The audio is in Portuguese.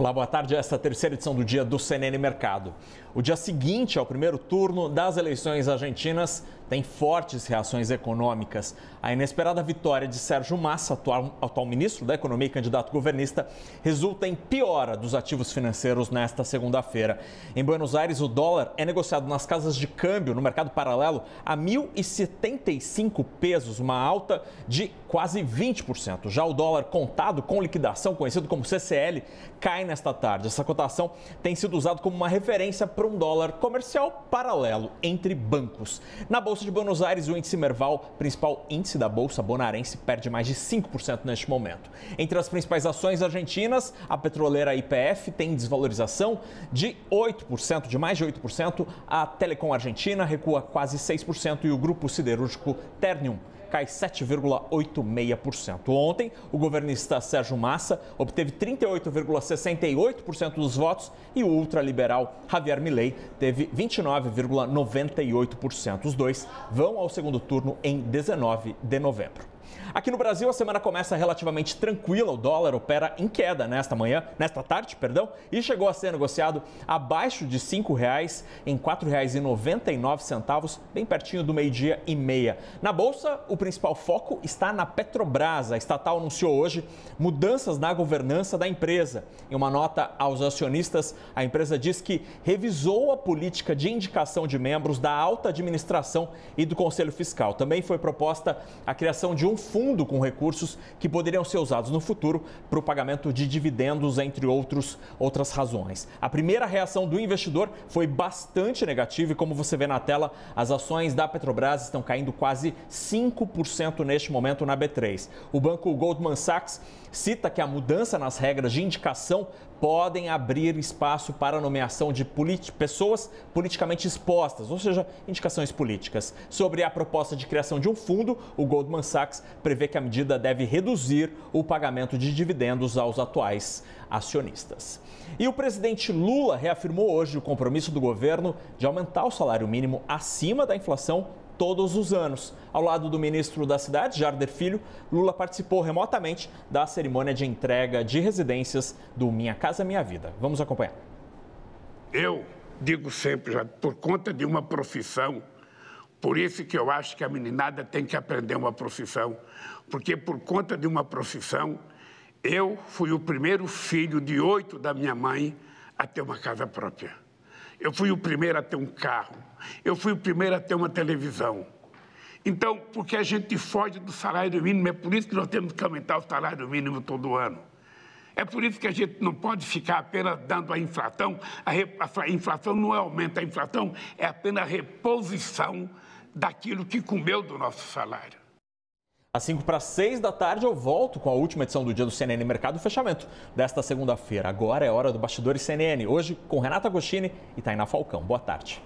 Olá, boa tarde. Esta é a terceira edição do Dia do CNN Mercado. O dia seguinte ao primeiro turno das eleições argentinas tem fortes reações econômicas. A inesperada vitória de Sérgio Massa, atual ministro da Economia e candidato governista, resulta em piora dos ativos financeiros nesta segunda-feira. Em Buenos Aires, o dólar é negociado nas casas de câmbio, no mercado paralelo, a 1.075 pesos, uma alta de quase 20%. Já o dólar contado com liquidação, conhecido como CCL, cai nesta tarde. Essa cotação tem sido usada como uma referência para um dólar comercial paralelo entre bancos. Na Bolsa de Buenos Aires, o índice Merval, principal índice da Bolsa bonaerense, perde mais de 5% neste momento. Entre as principais ações argentinas, a petroleira YPF tem desvalorização de 8%, de mais de 8%. A Telecom Argentina recua quase 6% e o grupo siderúrgico Ternium cai 7,86%. Ontem, o governista Sérgio Massa obteve 38,68% dos votos e o ultraliberal Javier Milei teve 29,98%. Os dois vão ao segundo turno em 19 de novembro. Aqui no Brasil, a semana começa relativamente tranquila. O dólar opera em queda nesta tarde, e chegou a ser negociado abaixo de R$ 5,00 em R$ 4,99, bem pertinho do meio-dia e meia. Na Bolsa, o principal foco está na Petrobras. A estatal anunciou hoje mudanças na governança da empresa. Em uma nota aos acionistas, a empresa diz que revisou a política de indicação de membros da alta administração e do Conselho Fiscal. Também foi proposta a criação de um fundo com recursos que poderiam ser usados no futuro para o pagamento de dividendos, entre outras razões. A primeira reação do investidor foi bastante negativa e, como você vê na tela, as ações da Petrobras estão caindo quase 5% neste momento na B3. O banco Goldman Sachs cita que a mudança nas regras de indicação podem abrir espaço para a nomeação de pessoas politicamente expostas, ou seja, indicações políticas. Sobre a proposta de criação de um fundo, o Goldman Sachs prevê que a medida deve reduzir o pagamento de dividendos aos atuais acionistas. E o presidente Lula reafirmou hoje o compromisso do governo de aumentar o salário mínimo acima da inflação todos os anos. Ao lado do ministro da Cidade, Jarder Filho, Lula participou remotamente da cerimônia de entrega de residências do Minha Casa Minha Vida. Vamos acompanhar. Eu digo sempre, já, por conta de uma profissão, por isso que eu acho que a meninada tem que aprender uma profissão, porque por conta de uma profissão, eu fui o primeiro filho de 8 da minha mãe a ter uma casa própria. Eu fui o primeiro a ter um carro. Eu fui o primeiro a ter uma televisão. Então, porque a gente foge do salário mínimo, é por isso que nós temos que aumentar o salário mínimo todo ano. É por isso que a gente não pode ficar apenas dando a inflação. A inflação não é aumento, a inflação é apenas a reposição daquilo que comeu do nosso salário. Às 5:45 da tarde eu volto com a última edição do Dia do CNN Mercado, fechamento desta segunda-feira. Agora é hora do Bastidores CNN, hoje com Renata Agostini e Tainá Falcão. Boa tarde.